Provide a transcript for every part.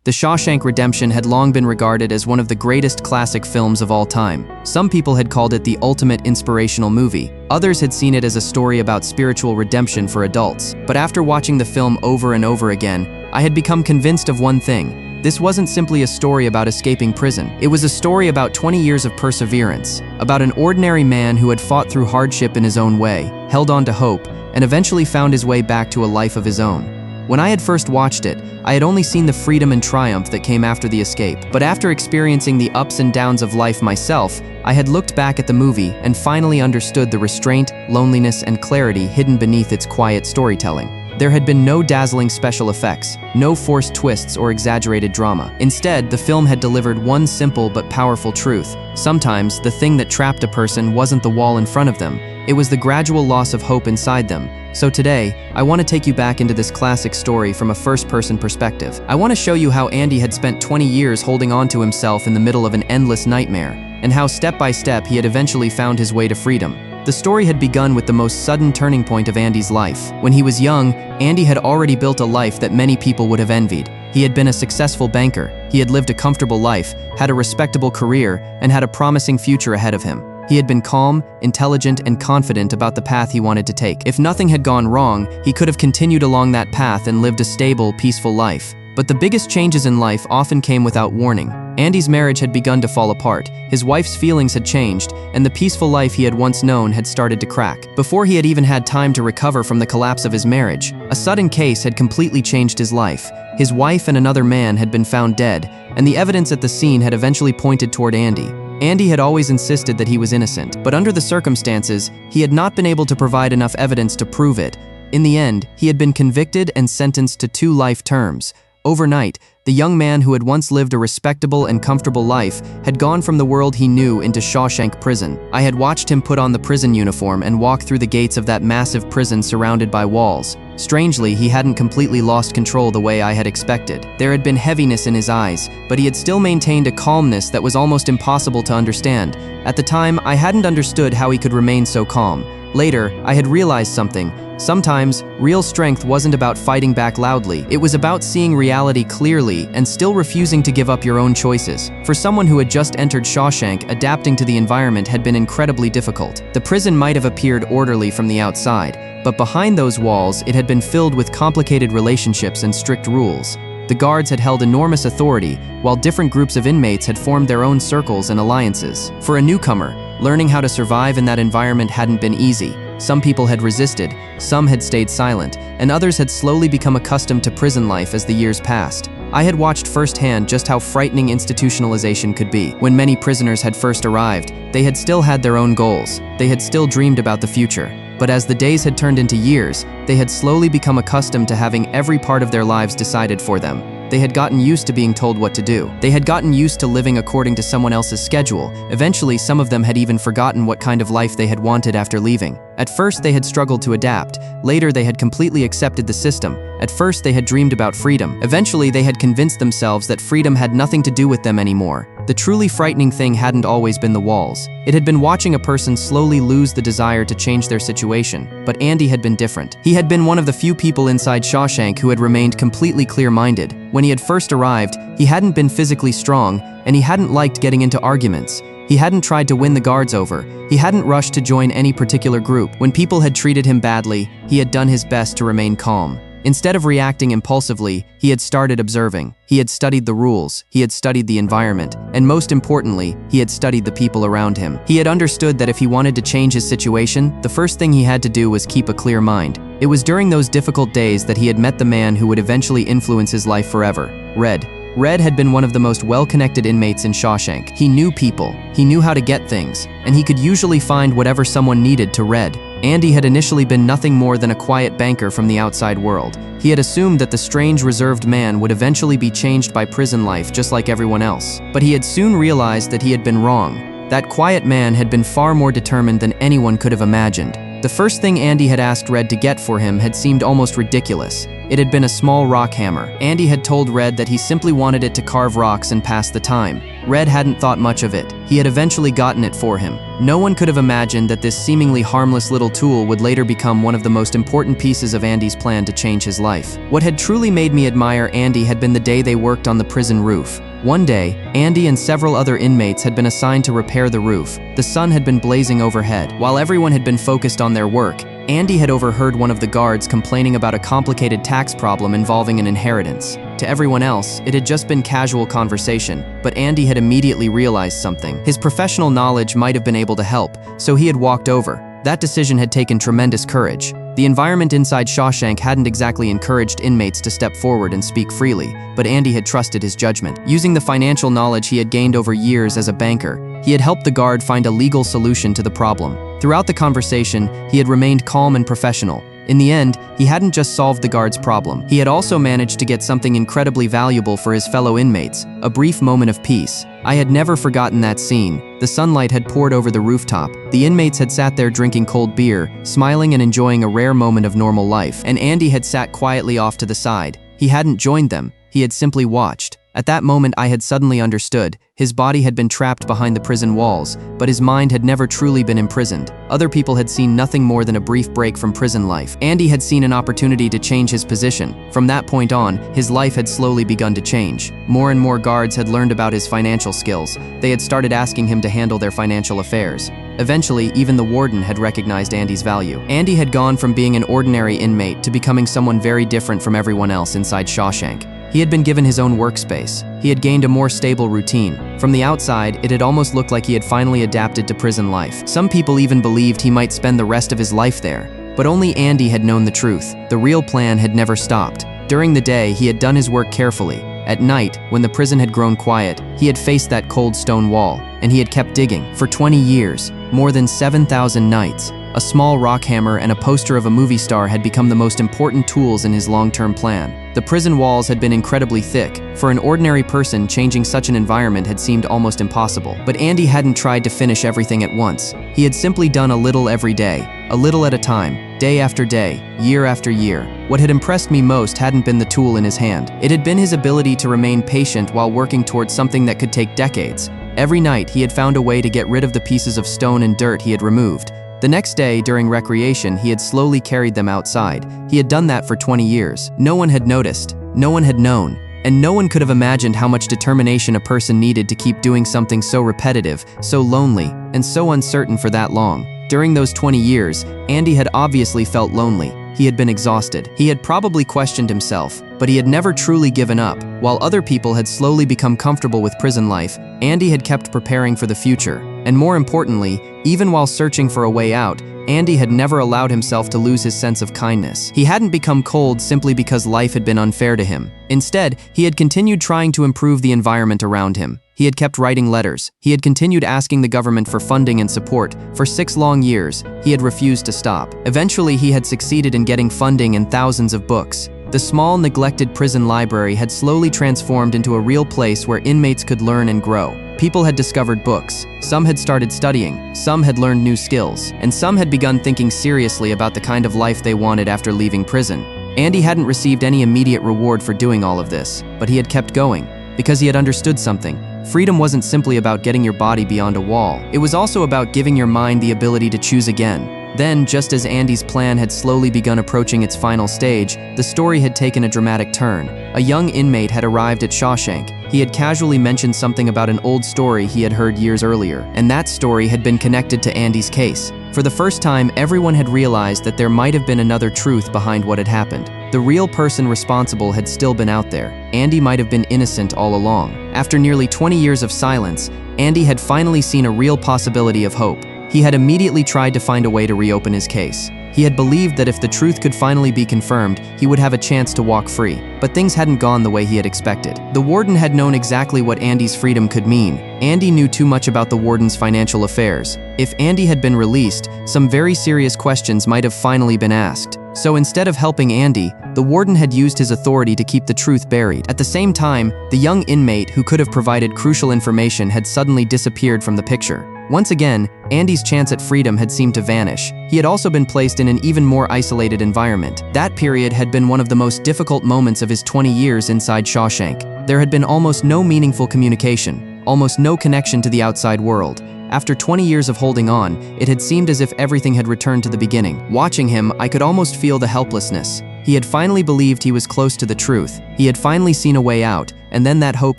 The Shawshank Redemption had long been regarded as one of the greatest classic films of all time. Some people had called it the ultimate inspirational movie. Others had seen it as a story about spiritual redemption for adults. But after watching the film over and over again, I had become convinced of one thing. This wasn't simply a story about escaping prison. It was a story about 20 years of perseverance, about an ordinary man who had fought through hardship in his own way, held on to hope, and eventually found his way back to a life of his own. When I had first watched it, I had only seen the freedom and triumph that came after the escape. But after experiencing the ups and downs of life myself, I had looked back at the movie and finally understood the restraint, loneliness, and clarity hidden beneath its quiet storytelling. There had been no dazzling special effects, no forced twists or exaggerated drama. Instead, the film had delivered one simple but powerful truth. Sometimes, the thing that trapped a person wasn't the wall in front of them, it was the gradual loss of hope inside them. So today, I want to take you back into this classic story from a first-person perspective. I want to show you how Andy had spent 20 years holding on to himself in the middle of an endless nightmare, and how step by step he had eventually found his way to freedom. The story had begun with the most sudden turning point of Andy's life. When he was young, Andy had already built a life that many people would have envied. He had been a successful banker, he had lived a comfortable life, had a respectable career, and had a promising future ahead of him. He had been calm, intelligent, and confident about the path he wanted to take. If nothing had gone wrong, he could have continued along that path and lived a stable, peaceful life. But the biggest changes in life often came without warning. Andy's marriage had begun to fall apart, his wife's feelings had changed, and the peaceful life he had once known had started to crack. Before he had even had time to recover from the collapse of his marriage, a sudden case had completely changed his life. His wife and another man had been found dead, and the evidence at the scene had eventually pointed toward Andy. Andy had always insisted that he was innocent, but under the circumstances, he had not been able to provide enough evidence to prove it. In the end, he had been convicted and sentenced to 2 life terms. Overnight, the young man who had once lived a respectable and comfortable life had gone from the world he knew into Shawshank Prison. I had watched him put on the prison uniform and walk through the gates of that massive prison surrounded by walls. Strangely, he hadn't completely lost control the way I had expected. There had been heaviness in his eyes, but he had still maintained a calmness that was almost impossible to understand. At the time, I hadn't understood how he could remain so calm. Later, I had realized something. Sometimes, real strength wasn't about fighting back loudly. It was about seeing reality clearly and still refusing to give up your own choices. For someone who had just entered Shawshank, adapting to the environment had been incredibly difficult. The prison might have appeared orderly from the outside, but behind those walls, it had been filled with complicated relationships and strict rules. The guards had held enormous authority, while different groups of inmates had formed their own circles and alliances. For a newcomer, learning how to survive in that environment hadn't been easy. Some people had resisted, some had stayed silent, and others had slowly become accustomed to prison life as the years passed. I had watched firsthand just how frightening institutionalization could be. When many prisoners had first arrived, they had still had their own goals. They had still dreamed about the future. But as the days had turned into years, they had slowly become accustomed to having every part of their lives decided for them. They had gotten used to being told what to do. They had gotten used to living according to someone else's schedule. Eventually, some of them had even forgotten what kind of life they had wanted after leaving. At first, they had struggled to adapt. Later, they had completely accepted the system. At first, they had dreamed about freedom. Eventually, they had convinced themselves that freedom had nothing to do with them anymore. The truly frightening thing hadn't always been the walls. It had been watching a person slowly lose the desire to change their situation. But Andy had been different. He had been one of the few people inside Shawshank who had remained completely clear-minded. When he had first arrived, he hadn't been physically strong, and he hadn't liked getting into arguments. He hadn't tried to win the guards over. He hadn't rushed to join any particular group. When people had treated him badly, he had done his best to remain calm. Instead of reacting impulsively, he had started observing. He had studied the rules, he had studied the environment, and most importantly, he had studied the people around him. He had understood that if he wanted to change his situation, the first thing he had to do was keep a clear mind. It was during those difficult days that he had met the man who would eventually influence his life forever, Red. Red had been one of the most well-connected inmates in Shawshank. He knew people, he knew how to get things, and he could usually find whatever someone needed to Red. Andy had initially been nothing more than a quiet banker from the outside world. He had assumed that the strange, reserved man would eventually be changed by prison life just like everyone else. But he had soon realized that he had been wrong. That quiet man had been far more determined than anyone could have imagined. The first thing Andy had asked Red to get for him had seemed almost ridiculous. It had been a small rock hammer. Andy had told Red that he simply wanted it to carve rocks and pass the time. Red hadn't thought much of it. He had eventually gotten it for him. No one could have imagined that this seemingly harmless little tool would later become one of the most important pieces of Andy's plan to change his life. What had truly made me admire Andy had been the day they worked on the prison roof. One day, Andy and several other inmates had been assigned to repair the roof. The sun had been blazing overhead. While everyone had been focused on their work, Andy had overheard one of the guards complaining about a complicated tax problem involving an inheritance. To everyone else, it had just been casual conversation, but Andy had immediately realized something. His professional knowledge might have been able to help, so he had walked over. That decision had taken tremendous courage. The environment inside Shawshank hadn't exactly encouraged inmates to step forward and speak freely, but Andy had trusted his judgment. Using the financial knowledge he had gained over years as a banker, he had helped the guard find a legal solution to the problem. Throughout the conversation, he had remained calm and professional. In the end, he hadn't just solved the guard's problem. He had also managed to get something incredibly valuable for his fellow inmates, a brief moment of peace. I had never forgotten that scene. The sunlight had poured over the rooftop. The inmates had sat there drinking cold beer, smiling and enjoying a rare moment of normal life. And Andy had sat quietly off to the side. He hadn't joined them. He had simply watched. At that moment, I had suddenly understood. His body had been trapped behind the prison walls, but his mind had never truly been imprisoned. Other people had seen nothing more than a brief break from prison life. Andy had seen an opportunity to change his position. From that point on, his life had slowly begun to change. More and more guards had learned about his financial skills. They had started asking him to handle their financial affairs. Eventually, even the warden had recognized Andy's value. Andy had gone from being an ordinary inmate to becoming someone very different from everyone else inside Shawshank. He had been given his own workspace. He had gained a more stable routine. From the outside, it had almost looked like he had finally adapted to prison life. Some people even believed he might spend the rest of his life there. But only Andy had known the truth. The real plan had never stopped. During the day, he had done his work carefully. At night, when the prison had grown quiet, he had faced that cold stone wall, and he had kept digging. For 20 years, more than 7,000 nights, a small rock hammer and a poster of a movie star had become the most important tools in his long-term plan. The prison walls had been incredibly thick. For an ordinary person, changing such an environment had seemed almost impossible. But Andy hadn't tried to finish everything at once. He had simply done a little every day, a little at a time, day after day, year after year. What had impressed me most hadn't been the tool in his hand. It had been his ability to remain patient while working towards something that could take decades. Every night, he had found a way to get rid of the pieces of stone and dirt he had removed. The next day, during recreation, he had slowly carried them outside. He had done that for 20 years. No one had noticed, no one had known, and no one could have imagined how much determination a person needed to keep doing something so repetitive, so lonely, and so uncertain for that long. During those 20 years, Andy had obviously felt lonely. He had been exhausted. He had probably questioned himself, but he had never truly given up. While other people had slowly become comfortable with prison life, Andy had kept preparing for the future. And more importantly, even while searching for a way out, Andy had never allowed himself to lose his sense of kindness. He hadn't become cold simply because life had been unfair to him. Instead, he had continued trying to improve the environment around him. He had kept writing letters. He had continued asking the government for funding and support. For 6 long years, he had refused to stop. Eventually, he had succeeded in getting funding and thousands of books. The small, neglected prison library had slowly transformed into a real place where inmates could learn and grow. People had discovered books. Some had started studying. Some had learned new skills. And some had begun thinking seriously about the kind of life they wanted after leaving prison. Andy hadn't received any immediate reward for doing all of this, but he had kept going because he had understood something. Freedom wasn't simply about getting your body beyond a wall. It was also about giving your mind the ability to choose again. Then, just as Andy's plan had slowly begun approaching its final stage, the story had taken a dramatic turn. A young inmate had arrived at Shawshank. He had casually mentioned something about an old story he had heard years earlier, and that story had been connected to Andy's case. For the first time, everyone had realized that there might have been another truth behind what had happened. The real person responsible had still been out there. Andy might have been innocent all along. After nearly 20 years of silence, Andy had finally seen a real possibility of hope. He had immediately tried to find a way to reopen his case. He had believed that if the truth could finally be confirmed, he would have a chance to walk free. But things hadn't gone the way he had expected. The warden had known exactly what Andy's freedom could mean. Andy knew too much about the warden's financial affairs. If Andy had been released, some very serious questions might have finally been asked. So instead of helping Andy, the warden had used his authority to keep the truth buried. At the same time, the young inmate who could have provided crucial information had suddenly disappeared from the picture. Once again, Andy's chance at freedom had seemed to vanish. He had also been placed in an even more isolated environment. That period had been one of the most difficult moments of his 20 years inside Shawshank. There had been almost no meaningful communication. almost no connection to the outside world. After 20 years of holding on, it had seemed as if everything had returned to the beginning. Watching him, I could almost feel the helplessness. He had finally believed he was close to the truth. He had finally seen a way out, and then that hope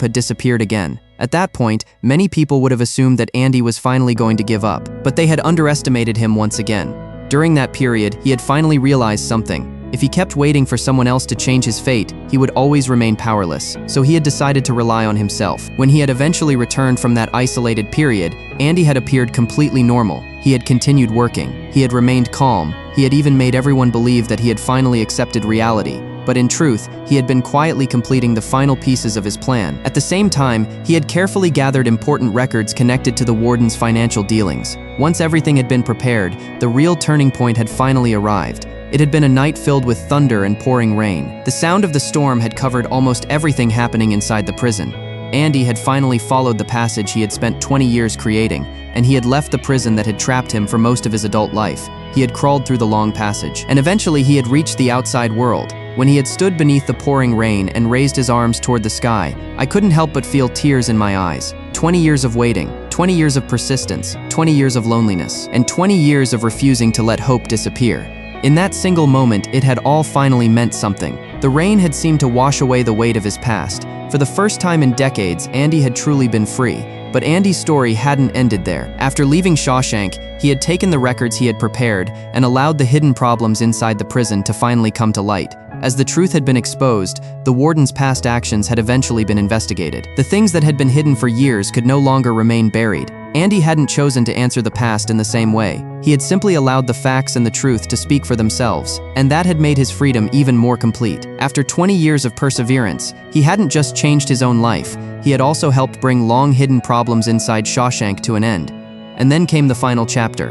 had disappeared again. At that point, many people would have assumed that Andy was finally going to give up, but they had underestimated him once again. During that period, he had finally realized something. If he kept waiting for someone else to change his fate, he would always remain powerless. So he had decided to rely on himself. When he had eventually returned from that isolated period, Andy had appeared completely normal. He had continued working. He had remained calm. He had even made everyone believe that he had finally accepted reality. But in truth, he had been quietly completing the final pieces of his plan. At the same time, he had carefully gathered important records connected to the warden's financial dealings. Once everything had been prepared, the real turning point had finally arrived. It had been a night filled with thunder and pouring rain. The sound of the storm had covered almost everything happening inside the prison. Andy had finally followed the passage he had spent 20 years creating, and he had left the prison that had trapped him for most of his adult life. He had crawled through the long passage, and eventually he had reached the outside world. When he had stood beneath the pouring rain and raised his arms toward the sky, I couldn't help but feel tears in my eyes. 20 years of waiting, 20 years of persistence, 20 years of loneliness, and 20 years of refusing to let hope disappear. In that single moment, it had all finally meant something. The rain had seemed to wash away the weight of his past. For the first time in decades, Andy had truly been free. But Andy's story hadn't ended there. After leaving Shawshank, he had taken the records he had prepared and allowed the hidden problems inside the prison to finally come to light. As the truth had been exposed, the warden's past actions had eventually been investigated. The things that had been hidden for years could no longer remain buried. Andy hadn't chosen to answer the past in the same way. He had simply allowed the facts and the truth to speak for themselves, and that had made his freedom even more complete. After 20 years of perseverance, he hadn't just changed his own life, he had also helped bring long-hidden problems inside Shawshank to an end. And then came the final chapter.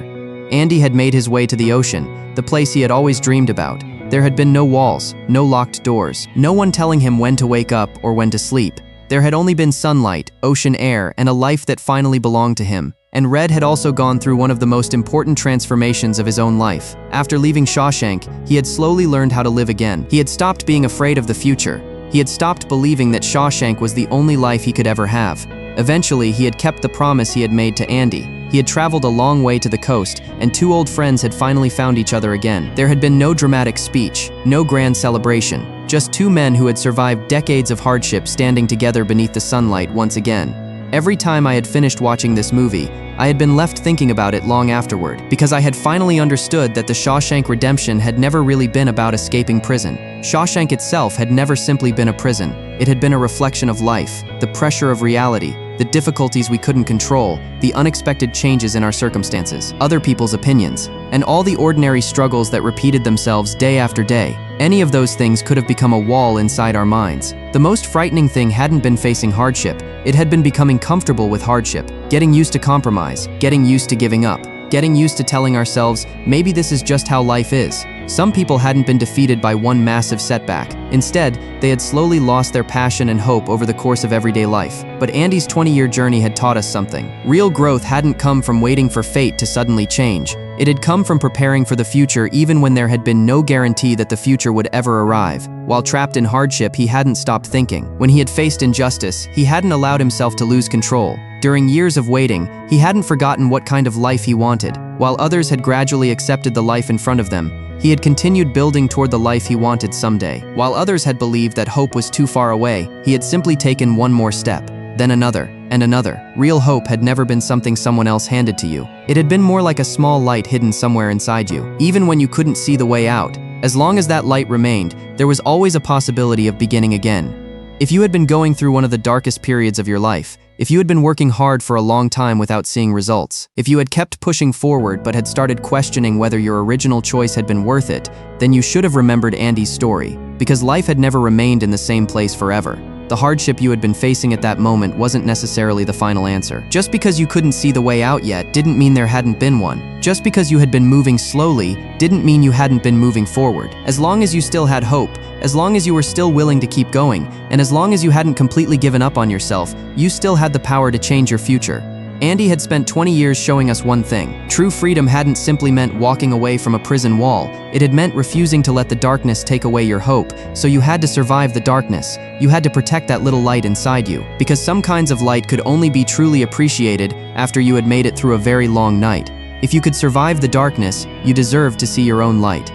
Andy had made his way to the ocean, the place he had always dreamed about. There had been no walls, no locked doors, no one telling him when to wake up or when to sleep. There had only been sunlight, ocean air, and a life that finally belonged to him. And Red had also gone through one of the most important transformations of his own life. After leaving Shawshank, he had slowly learned how to live again. He had stopped being afraid of the future. He had stopped believing that Shawshank was the only life he could ever have. Eventually, he had kept the promise he had made to Andy. He had traveled a long way to the coast, and two old friends had finally found each other again. There had been no dramatic speech, no grand celebration, just two men who had survived decades of hardship standing together beneath the sunlight once again. Every time I had finished watching this movie, I had been left thinking about it long afterward, because I had finally understood that the Shawshank Redemption had never really been about escaping prison. Shawshank itself had never simply been a prison. It had been a reflection of life, the pressure of reality, the difficulties we couldn't control, the unexpected changes in our circumstances, other people's opinions, and all the ordinary struggles that repeated themselves day after day. Any of those things could have become a wall inside our minds. The most frightening thing hadn't been facing hardship, it had been becoming comfortable with hardship, getting used to compromise, getting used to giving up, getting used to telling ourselves, maybe this is just how life is. Some people hadn't been defeated by one massive setback. Instead, they had slowly lost their passion and hope over the course of everyday life. But Andy's 20-year journey had taught us something. Real growth hadn't come from waiting for fate to suddenly change. It had come from preparing for the future even when there had been no guarantee that the future would ever arrive. While trapped in hardship, he hadn't stopped thinking. When he had faced injustice, he hadn't allowed himself to lose control. During years of waiting, he hadn't forgotten what kind of life he wanted. While others had gradually accepted the life in front of them, he had continued building toward the life he wanted someday. While others had believed that hope was too far away, he had simply taken one more step, then another, and another. Real hope had never been something someone else handed to you. It had been more like a small light hidden somewhere inside you. Even when you couldn't see the way out, as long as that light remained, there was always a possibility of beginning again. If you had been going through one of the darkest periods of your life, if you had been working hard for a long time without seeing results, if you had kept pushing forward but had started questioning whether your original choice had been worth it, then you should have remembered Andy's story, because life had never remained in the same place forever. The hardship you had been facing at that moment wasn't necessarily the final answer. Just because you couldn't see the way out yet didn't mean there hadn't been one. Just because you had been moving slowly didn't mean you hadn't been moving forward. As long as you still had hope, as long as you were still willing to keep going, and as long as you hadn't completely given up on yourself, you still had the power to change your future. Andy had spent 20 years showing us one thing. True freedom hadn't simply meant walking away from a prison wall. It had meant refusing to let the darkness take away your hope. So you had to survive the darkness. You had to protect that little light inside you. Because some kinds of light could only be truly appreciated after you had made it through a very long night. If you could survive the darkness, you deserved to see your own light.